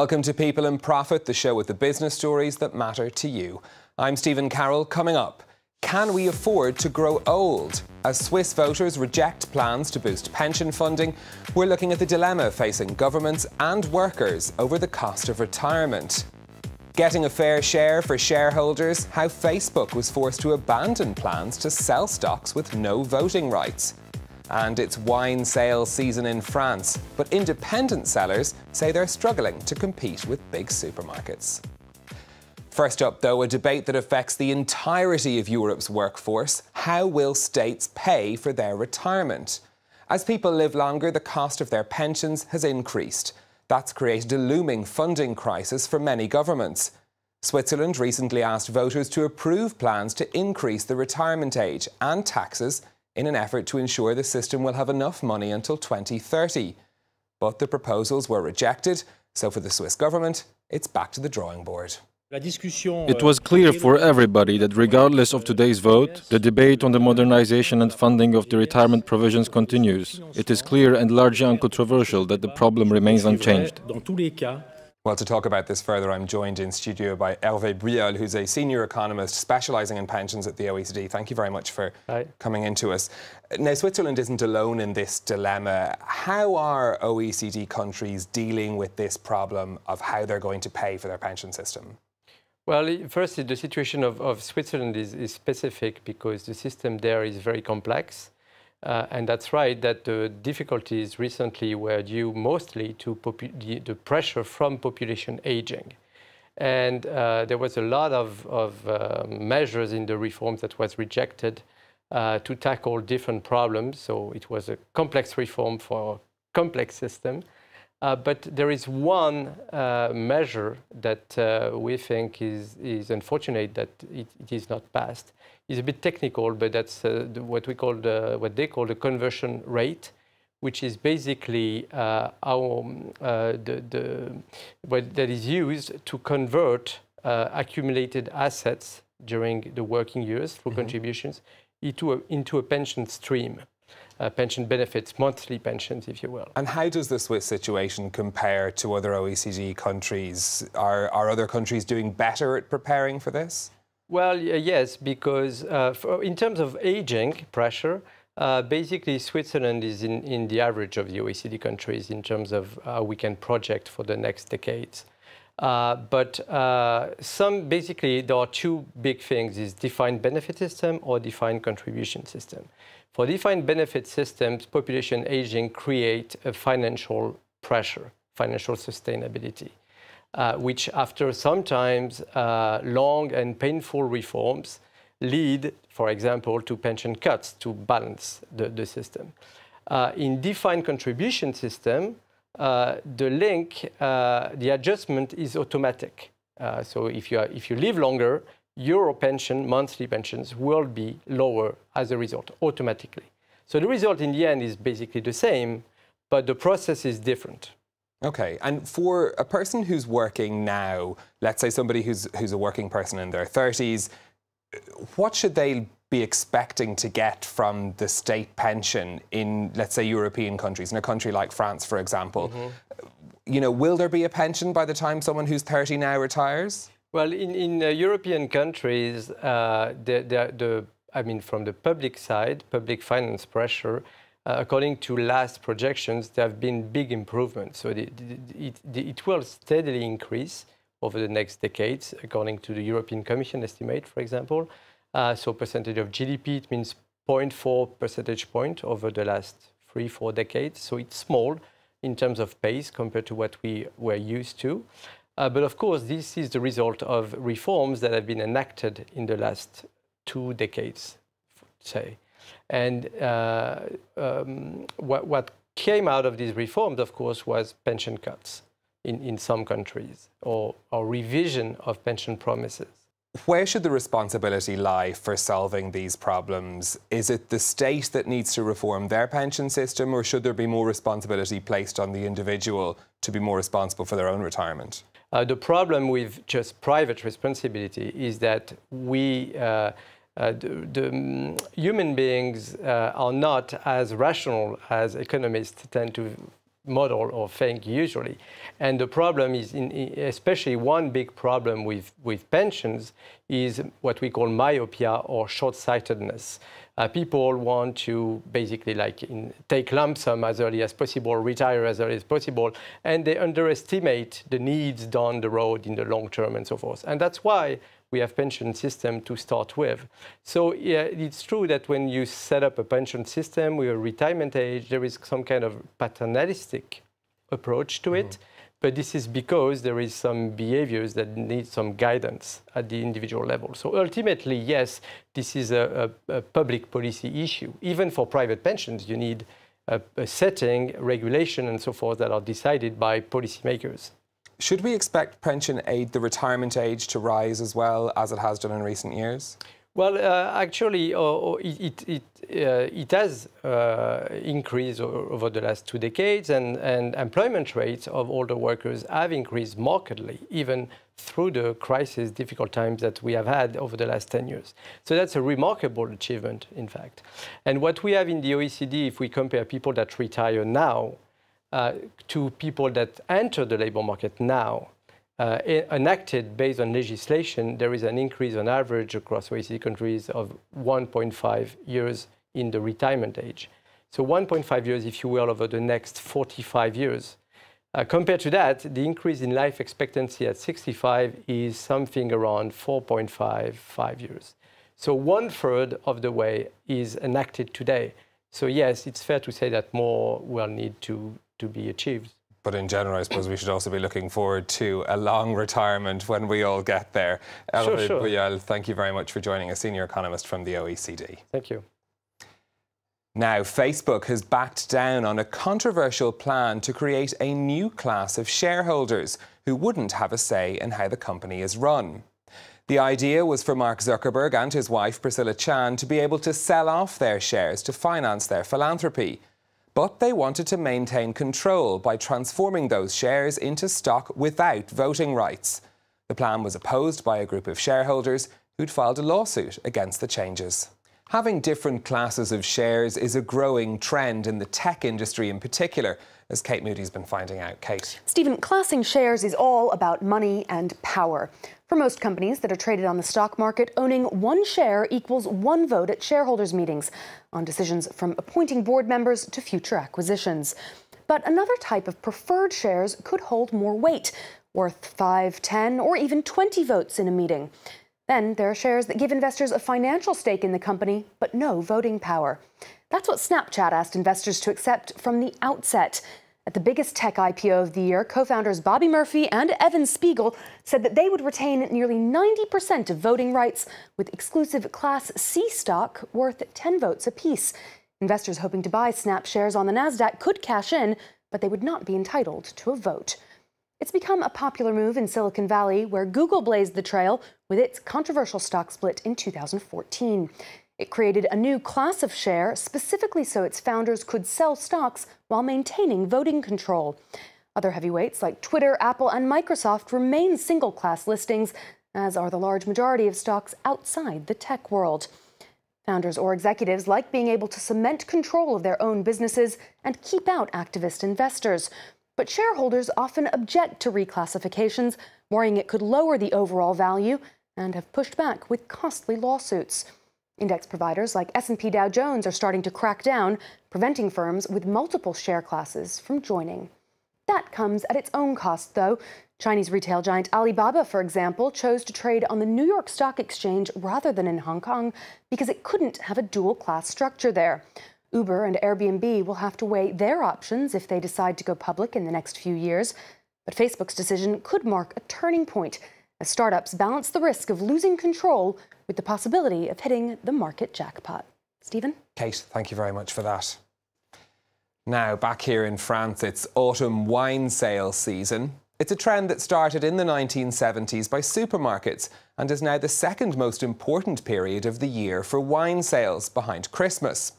Welcome to People and Profit, the show with the business stories that matter to you. I'm Stephen Carroll. Coming up, can we afford to grow old? As Swiss voters reject plans to boost pension funding, we're looking at the dilemma facing governments and workers over the cost of retirement. Getting a fair share for shareholders, how Facebook was forced to abandon plans to sell stocks with no voting rights. And it's wine sale season in France, but independent sellers say they're struggling to compete with big supermarkets. First up, though, a debate that affects the entirety of Europe's workforce. How will states pay for their retirement? As people live longer, the cost of their pensions has increased. That's created a looming funding crisis for many governments. Switzerland recently asked voters to approve plans to increase the retirement age and taxes in an effort to ensure the system will have enough money until 2030. But the proposals were rejected, so for the Swiss government, it's back to the drawing board. It was clear for everybody that regardless of today's vote, the debate on the modernization and funding of the retirement provisions continues. It is clear and largely uncontroversial that the problem remains unchanged. Well, to talk about this further, I'm joined in studio by Hervé Boulhol, who's a senior economist specialising in pensions at the OECD. Thank you very much for coming into us. Now, Switzerland isn't alone in this dilemma. How are OECD countries dealing with this problem of how they're going to pay for their pension system? Well, first, the situation of Switzerland is specific because the system there is very complex. And that's right, that the difficulties recently were due mostly to the pressure from population aging. And there was a lot of measures in the reforms that was rejected to tackle different problems. So it was a complex reform for a complex system. But there is one measure that we think is unfortunate that it is not passed. It's a bit technical, but that's what they call the conversion rate, which is basically what that is used to convert accumulated assets during the working years through contributions into a pension stream. Pension benefits, monthly pensions, if you will. And how does the Swiss situation compare to other OECD countries? Are other countries doing better at preparing for this? Well, yes, because in terms of aging pressure, basically Switzerland is in the average of the OECD countries in terms of how we can project for the next decades. But basically, there are two big things, is defined benefit system or defined contribution system. For defined benefit systems, population aging create a financial pressure, financial sustainability, which after sometimes long and painful reforms lead, for example, to pension cuts to balance the system. In defined contribution system, the adjustment is automatic. So if you live longer, your pension, monthly pensions, will be lower as a result, automatically. So the result in the end is basically the same, but the process is different. Okay, and for a person who's working now, let's say somebody who's a working person in their 30s, what should they be expecting to get from the state pension in, let's say, European countries, in a country like France, for example? You know, will there be a pension by the time someone who's 30 now retires? Well, in European countries, I mean, from the public side, public finance pressure, according to last projections, there have been big improvements. So it will steadily increase over the next decades, according to the European Commission estimate, for example. So percentage of GDP, it means 0.4 percentage point over the last 3-4 decades. So it's small in terms of pace compared to what we were used to. But of course, this is the result of reforms that have been enacted in the last 2 decades, say. And what came out of these reforms, of course, was pension cuts in some countries, or revision of pension promises. Where should the responsibility lie for solving these problems? Is it the state that needs to reform their pension system, or should there be more responsibility placed on the individual to be more responsible for their own retirement? The problem with just private responsibility is that human beings are not as rational as economists tend to model or thing usually. And the problem is, especially one big problem with pensions is what we call myopia or short-sightedness. People want to basically take lump sum as early as possible, retire as early as possible, and they underestimate the needs down the road in the long term and so forth. And that's why we have pension system to start with. So yeah, it's true that when you set up a pension system with a retirement age, there is some kind of paternalistic approach to it. But this is because there is some behaviors that need some guidance at the individual level. So ultimately, yes, this is a public policy issue. Even for private pensions, you need a setting, regulation, and so forth that are decided by policymakers. Should we expect pension age, the retirement age, to rise as well as it has done in recent years? Well, actually, it has increased over the last 2 decades, and employment rates of older workers have increased markedly, even through the crisis, difficult times that we have had over the last 10 years. So that's a remarkable achievement, in fact. And what we have in the OECD, if we compare people that retire now to people that enter the labor market now, enacted based on legislation, there is an increase on average across OECD countries of 1.5 years in the retirement age. So 1.5 years, if you will, over the next 45 years. Compared to that, the increase in life expectancy at 65 is something around 4.5 years. So 1/3 of the way is enacted today. So yes, it's fair to say that more will need to be achieved. But in general, I suppose we should also be looking forward to a long retirement when we all get there. Hervé Boulhol, thank you very much for joining us, senior economist from the OECD. Thank you. Now, Facebook has backed down on a controversial plan to create a new class of shareholders who wouldn't have a say in how the company is run. The idea was for Mark Zuckerberg and his wife, Priscilla Chan, to be able to sell off their shares to finance their philanthropy. But they wanted to maintain control by transforming those shares into stock without voting rights. The plan was opposed by a group of shareholders who'd filed a lawsuit against the changes. Having different classes of shares is a growing trend in the tech industry in particular, as Kate Moody's been finding out. Kate. Stephen, classing shares is all about money and power. For most companies that are traded on the stock market, owning one share equals one vote at shareholders' meetings on decisions from appointing board members to future acquisitions. But another type of preferred shares could hold more weight, worth 5, 10, or even 20 votes in a meeting. Then there are shares that give investors a financial stake in the company, but no voting power. That's what Snapchat asked investors to accept from the outset. At the biggest tech IPO of the year, co-founders Bobby Murphy and Evan Spiegel said that they would retain nearly 90% of voting rights with exclusive Class C stock worth 10 votes apiece. Investors hoping to buy Snap shares on the Nasdaq could cash in, but they would not be entitled to a vote. It's become a popular move in Silicon Valley, where Google blazed the trail with its controversial stock split in 2014. It created a new class of share specifically so its founders could sell stocks while maintaining voting control. Other heavyweights like Twitter, Apple, and Microsoft remain single-class listings, as are the large majority of stocks outside the tech world. Founders or executives like being able to cement control of their own businesses and keep out activist investors. But shareholders often object to reclassifications, worrying it could lower the overall value, and have pushed back with costly lawsuits. Index providers like S&P Dow Jones are starting to crack down, preventing firms with multiple share classes from joining. That comes at its own cost, though. Chinese retail giant Alibaba, for example, chose to trade on the New York Stock Exchange rather than in Hong Kong because it couldn't have a dual-class structure there. Uber and Airbnb will have to weigh their options if they decide to go public in the next few years. But Facebook's decision could mark a turning point as startups balance the risk of losing control with the possibility of hitting the market jackpot. Stephen? Kate, thank you very much for that. Now, back here in France, it's autumn wine sale season. It's a trend that started in the 1970s by supermarkets and is now the second most important period of the year for wine sales, behind Christmas.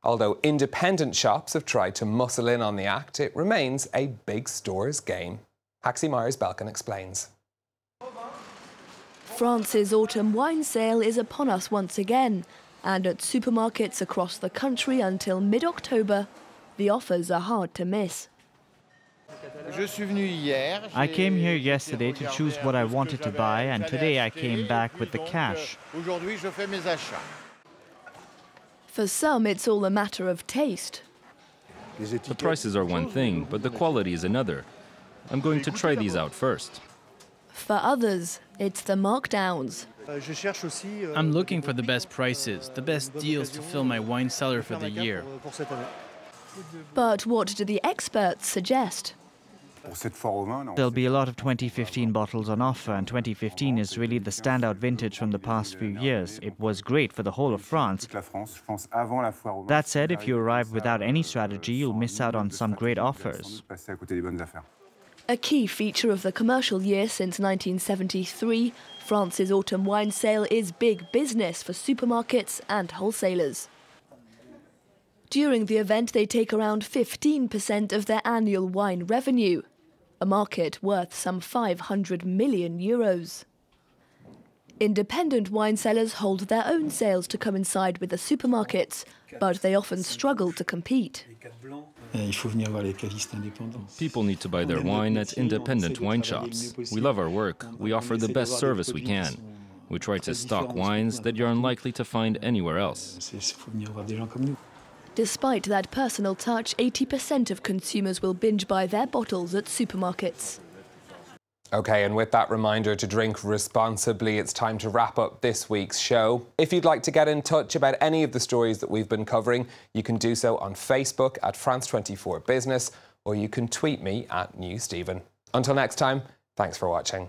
Although independent shops have tried to muscle in on the act, it remains a big stores game. Haxie Myers-Belkin explains. France's autumn wine sale is upon us once again, and at supermarkets across the country until mid-October, the offers are hard to miss. I came here yesterday to choose what I wanted to buy, and today I came back with the cash. For some, it's all a matter of taste. The prices are one thing, but the quality is another. I'm going to try these out first. For others, it's the markdowns. I'm looking for the best prices, the best deals to fill my wine cellar for the year. But what do the experts suggest? There'll be a lot of 2015 bottles on offer, and 2015 is really the standout vintage from the past few years. It was great for the whole of France. That said, if you arrive without any strategy, you'll miss out on some great offers. A key feature of the commercial year since 1973, France's autumn wine sale is big business for supermarkets and wholesalers. During the event, they take around 15% of their annual wine revenue, a market worth some 500 million euros. Independent wine sellers hold their own sales to coincide with the supermarkets, but they often struggle to compete. People need to buy their wine at independent wine shops. We love our work. We offer the best service we can. We try to stock wines that you're unlikely to find anywhere else. Despite that personal touch, 80% of consumers will binge buy their bottles at supermarkets. OK, and with that reminder to drink responsibly, it's time to wrap up this week's show. If you'd like to get in touch about any of the stories that we've been covering, you can do so on Facebook at France24 Business, or you can tweet me at NewStephen. Until next time, thanks for watching.